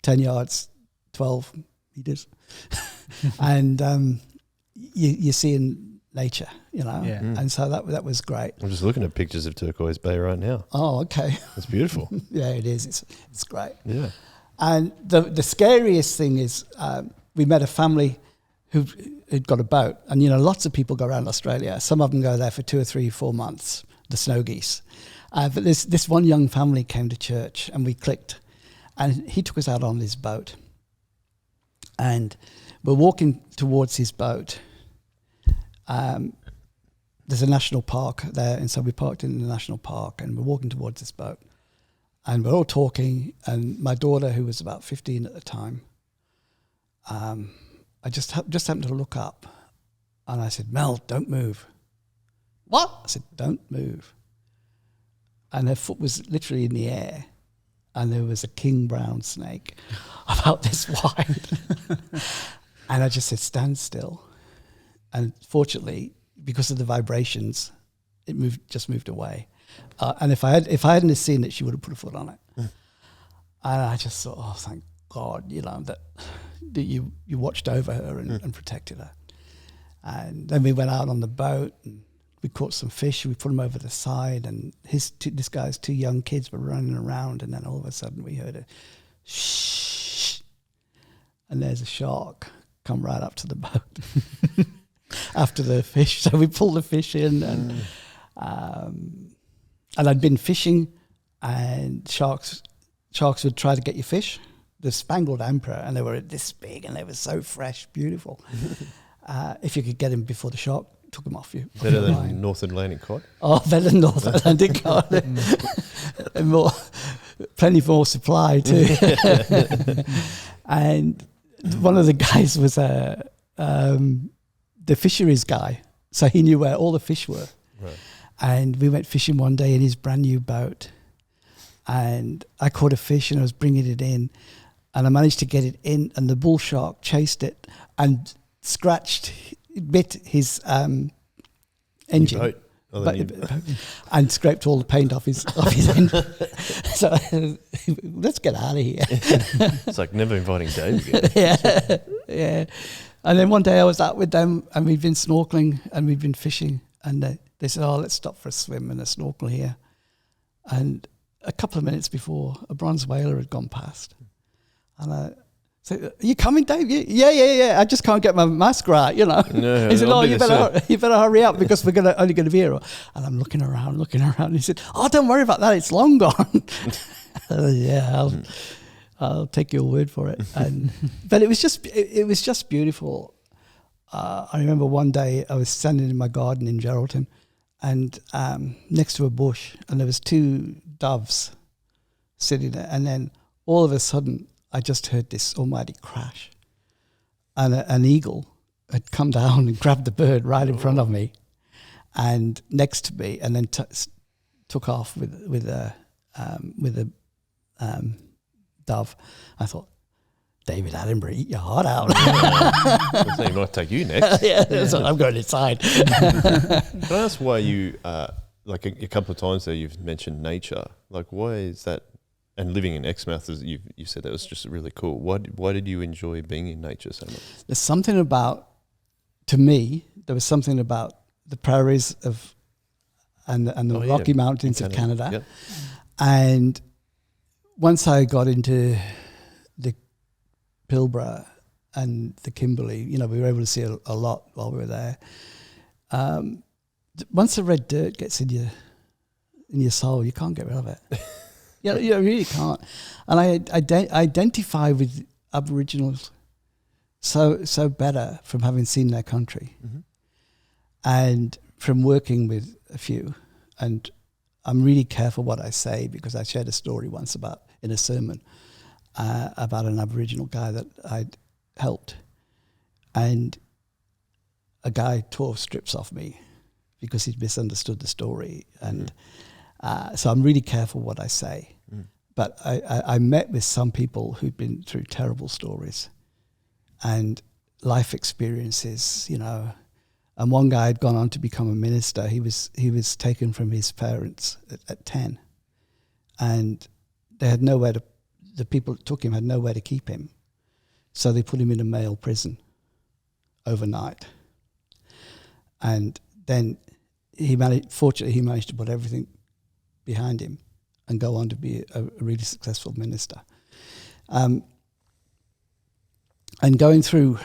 B: 10 yards, 12 meters. And you're seeing nature, you know. Yeah. And so that was great.
A: I'm just looking at pictures of Turquoise Bay right now.
B: Oh, okay.
A: It's beautiful.
B: Yeah, it is. It's great.
A: Yeah.
B: And the scariest thing is we met a family who'd got a boat, and you know, lots of people go around Australia. Some of them go there for 2 or 3 or 4 months, the snow geese. But this one young family came to church, and we clicked, and he took us out on his boat, and we're walking towards his boat. There's a national park there, and so we parked in the national park, and we're walking towards this boat, and we're all talking, and my daughter, who was about 15 at the time, I just happened to look up, and I said, "Mel, don't move." What? I said, "Don't move." And her foot was literally in the air, and there was a king brown snake about this wide. And I just said, "Stand still." And fortunately, because of the vibrations, it just moved away. And if I hadn't seen it, she would have put a foot on it. And I just thought, oh, thank God, you know, that you watched over her and protected her. And then we went out on the boat, and we caught some fish. We put them over the side, and this guy's 2 young kids were running around, and then all of a sudden we heard a shh, and there's a shark come right up to the boat after the fish. So we pulled the fish in, and I'd been fishing, and sharks would try to get your fish. The Spangled Emperor, and they were this big, and they were so fresh, beautiful. If you could get them before the shark took them off you.
A: Better than North Atlantic cod?
B: Oh, better than North Atlantic cod. And plenty more supply too. And one of the guys was the fisheries guy, so he knew where all the fish were. Right. And we went fishing one day in his brand new boat, and I caught a fish, and I was bringing it in, and I managed to get it in, and the bull shark chased it and scratched bit his engine. And scraped all the paint off his engine. So let's get out of here.
A: It's like never inviting Dave again.
B: Yeah. And then one day I was out with them, and we'd been snorkeling and we'd been fishing, and they said, "Oh, let's stop for a swim and a snorkel here." And a couple of minutes before, a bronze whaler had gone past, and I said, "Are you coming, Dave?" Yeah. I just can't get my mask right, you know.
A: No,
B: he said, "Oh, you better hurry up because we're only going to be here." And I'm looking around. And he said, "Oh, don't worry about that. It's long gone." I'll take your word for it. But it was just beautiful. I remember one day I was standing in my garden in Geraldton, and next to a bush, and there was 2 doves sitting there, and then all of a sudden I just heard this almighty crash, and an eagle had come down and grabbed the bird right in front of me, and next to me, and then took off with a dove. I thought, David Attenborough, eat your heart out.
A: So he might take you next.
B: So I'm going inside.
A: Can I ask why you, like a couple of times there, you've mentioned nature. Like, why is that? And living in Exmouth, as you said, that was just really cool. Why did you enjoy being in nature so much?
B: There's something about, to me, there was something about the prairies and the Rocky Mountains of Canada.
A: Yep.
B: And once I got into the Pilbara and the Kimberley, we were able to see a lot while we were there. Once the red dirt gets in your soul, you can't get rid of it. You really can't. And I identify with Aboriginals so better from having seen their country, and from working with a few. And I'm really careful what I say, because I shared a story once in a sermon about an Aboriginal guy that I'd helped, and a guy tore strips off me because he'd misunderstood the story, and so I'm really careful what I say. But I met with some people who'd been through terrible stories and life experiences, and one guy had gone on to become a minister. He was taken from his parents at 10, and they had nowhere to. The people that took him had nowhere to keep him, so they put him in a male prison overnight. And then fortunately, he managed to put everything behind him and go on to be a really successful minister. And going through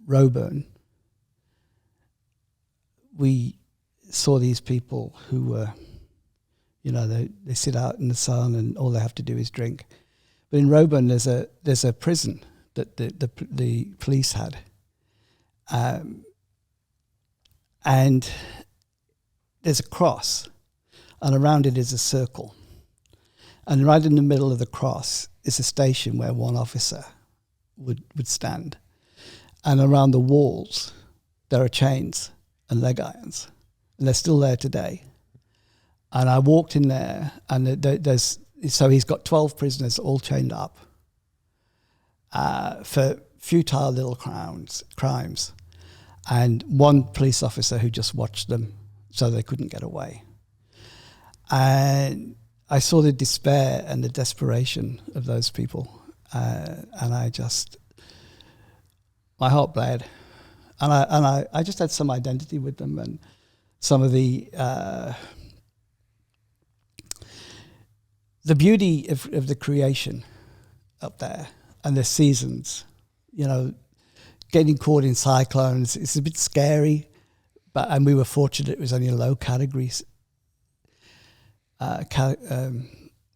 B: Roebourne, we saw these people who were, they sit out in the sun and all they have to do is drink. But in Roebourne, there's a prison that the police had, and there's a cross, and around it is a circle, and right in the middle of the cross is a station where one officer would stand, and around the walls there are chains and leg irons, and they're still there today. And I walked in there, and so he's got 12 prisoners all chained up for futile little crimes, and one police officer who just watched them so they couldn't get away. And I saw the despair and the desperation of those people, and my heart bled, and I just had some identity with them, and some of the beauty of the creation up there and the seasons, getting caught in cyclones, it's a bit scary, and we were fortunate it was only a low category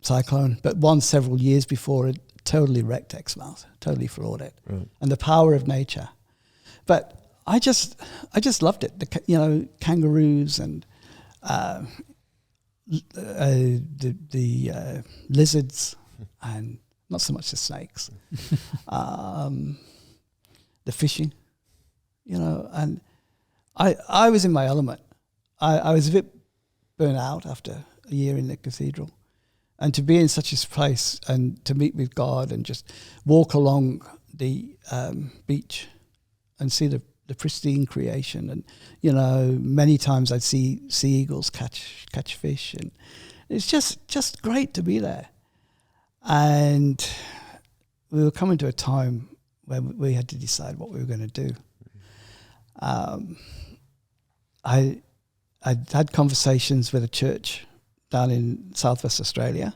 B: cyclone, but one several years before it totally wrecked Exmouth, totally floored it. Right. And the power of nature. But I just loved it. Kangaroos and the lizards, and not so much the snakes, the fishing, and I was in my element. I was a bit burnt out after a year in the cathedral, and to be in such a place and to meet with God and just walk along the beach and see the the pristine creation. And, many times I'd see sea eagles catch fish, and it's just great to be there. And we were coming to a time where we had to decide what we were going to do. I had conversations with a church down in southwest Australia,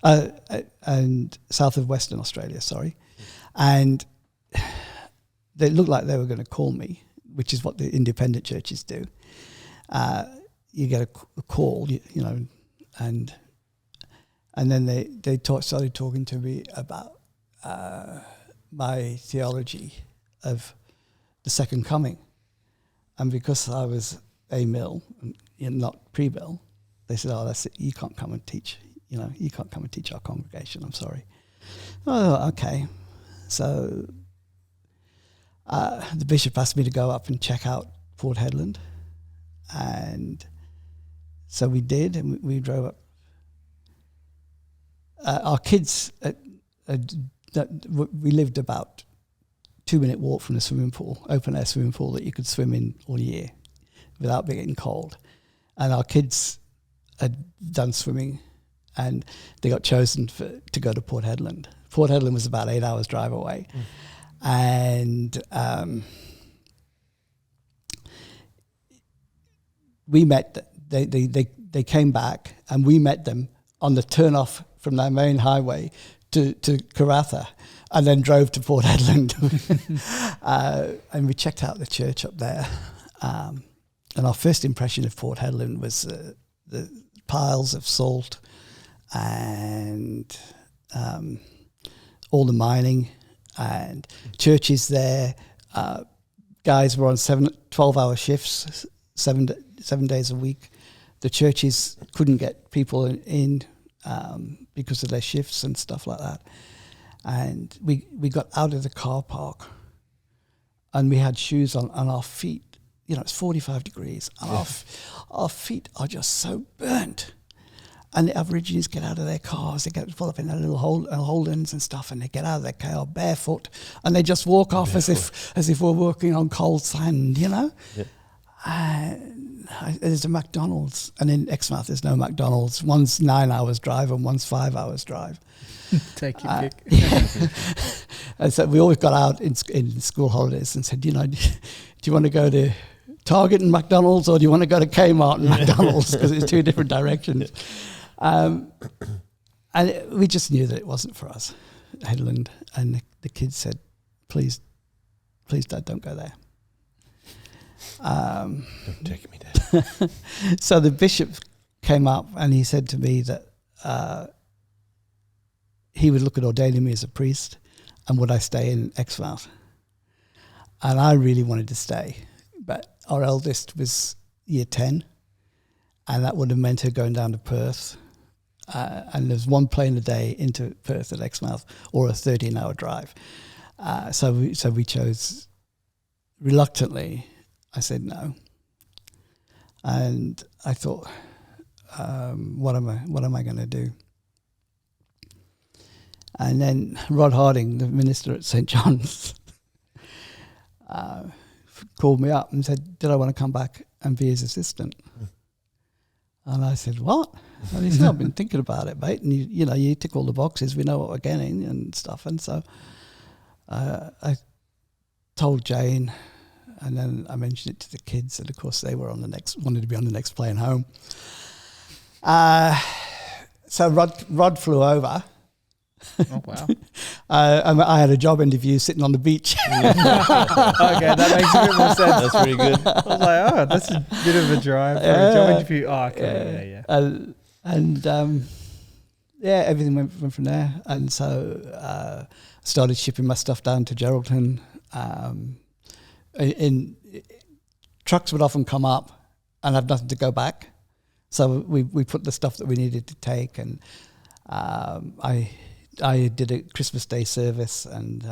B: and south of Western Australia, sorry, and they looked like they were going to call me, which is what the independent churches do. You get a call, and then they started talking to me about my theology of the second coming, and because I was amil and not pre-mill, they said, "Oh, that's it. You can't come and teach. You can't come and teach our congregation. I'm sorry." Oh, okay. So the bishop asked me to go up and check out Port Hedland, and so we did, and we drove up. Our kids, we lived about 2-minute walk from the swimming pool, open air swimming pool that you could swim in all year without getting cold. And our kids had done swimming, and they got chosen to go to Port Hedland. Port Hedland was about 8 hours drive away. And we met, they came back, and we met them on the turn-off from their main highway to Karratha, and then drove to Port Hedland. And we checked out the church up there. And our first impression of Port Hedland was the piles of salt and all the mining and churches there. Guys were on 12-hour shifts, seven days a week. The churches couldn't get people in because of their shifts and stuff like that. And we got out of the car park, and we had shoes on our feet. It's 45 degrees, and our feet are just so burnt. And the Aborigines get out of their cars, they get pull up in their little Holdens and stuff, and they get out of their car barefoot, and they just walk off as if we're walking on cold sand, Yeah. There's a McDonald's, and in Exmouth there's no McDonald's. One's 9 hours drive and one's 5 hours drive.
C: Take your pick.
B: And so we always got out in school holidays and said, do you want to go to Target and McDonald's, or do you want to go to Kmart and McDonald's, because it's two different directions. And we just knew that it wasn't for us, Hedland. And the kids said, please, Dad, don't go there.
A: Don't take me there.
B: So the bishop came up and he said to me that he would look at ordaining me as a priest, and would I stay in Exmouth? And I really wanted to stay, but our eldest was year 10, and that would have meant her going down to Perth. And there's one plane a day into Perth at Exmouth, or a 13-hour drive. So we chose, reluctantly, I said no. And I thought, what am I going to do? And then Rod Harding, the minister at St. John's, called me up and said, did I want to come back and be his assistant? And I said, what? And he said, I've been thinking about it, mate. And you tick all the boxes. We know what we're getting and stuff. And so I told Jane, and then I mentioned it to the kids, and of course they were wanted to be on the next plane home. So Rod flew over.
C: Oh, wow.
B: I had a job interview sitting on the beach.
C: Okay, that makes a bit more sense.
A: That's pretty good.
C: I was like, oh, that's a bit of a drive for a job interview. Oh, okay,
B: yeah. Everything went from there. And so started shipping my stuff down to Geraldton. Trucks would often come up and have nothing to go back. So we put the stuff that we needed to take, and I did a Christmas Day service and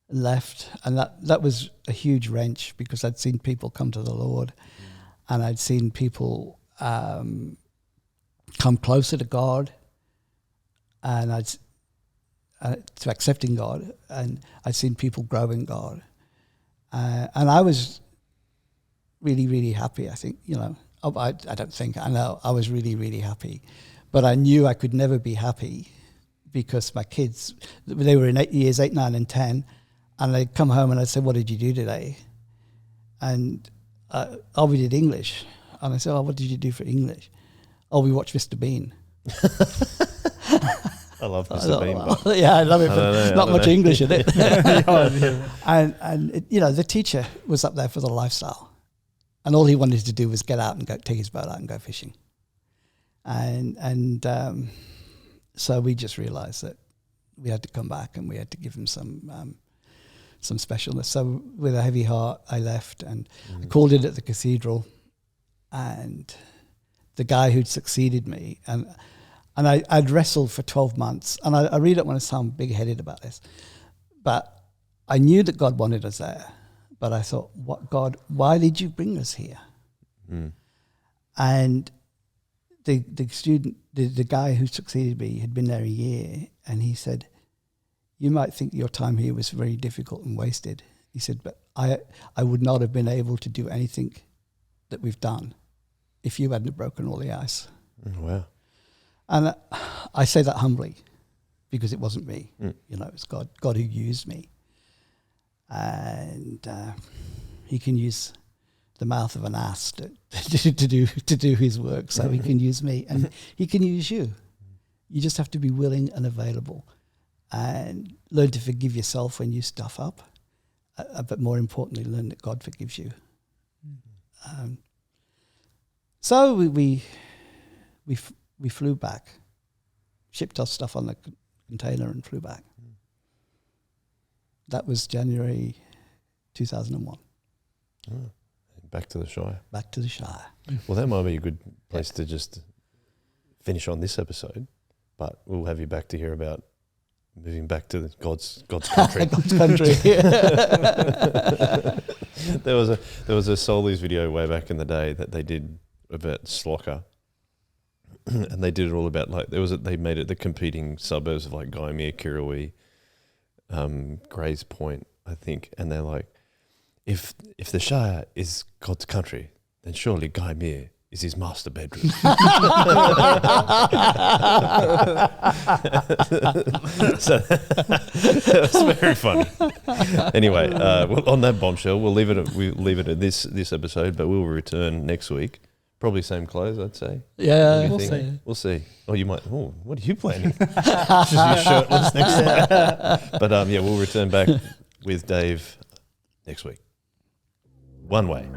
B: left, and that was a huge wrench, because I'd seen people come to the Lord, and I'd seen people come closer to God, and to accepting God, and I'd seen people grow in God, And I was really, really happy, I think, you know. I don't think, I know, I was really, really happy. But I knew I could never be happy because my kids, they were in 8, 9 and 10, and they'd come home and I'd say, what did you do today? And, we did English. And I said, what did you do for English? We watched Mr. Bean.
A: I love Mr. Bean.
B: But yeah, I love it, but not much English in it. And you know, the teacher was up there for the lifestyle. And all he wanted to do was get out and go take his boat out and go fishing. And so we just realised that we had to come back and we had to give him some specialness. So with a heavy heart, I left and I called it at the cathedral. And the guy who'd succeeded me, and I'd wrestled for 12 months. And I really don't want to sound big-headed about this, but I knew that God wanted us there. But I thought, what God, why did you bring us here? And the student, the guy who succeeded me had been there a year, and he said, you might think your time here was very difficult and wasted. He said, but I would not have been able to do anything that we've done if you hadn't broken all the ice.
A: Wow.
B: And I say that humbly because it wasn't me. You know, it's God who used me. And he can use the mouth of an ass to do his work. So he can use me and he can use you. You just have to be willing and available and learn to forgive yourself when you stuff up. But more importantly, learn that God forgives you. So we flew back, shipped our stuff on the container and flew back. That was January 2001.
A: Back to the Shire.
B: Back to the Shire.
A: Well, that might be a good place to just finish on this episode, but we'll have you back to hear about moving back to God's country.
B: God's country.
A: There was a Solies video way back in the day that they did about Slocker, and they did it all about like they made it the competing suburbs of like Gymea, Kirrawee, Grays Point, I think, and they're like, if the Shire is God's country, then surely Gymea is his master bedroom. So that was very funny. Anyway, on that bombshell, we'll leave it at this episode, but we'll return next week. Probably same clothes, I'd say.
B: Yeah,
A: we'll see. Oh, you might. Oh, what are you planning? Just be shirtless next time. But we'll return back with Dave next week. One way.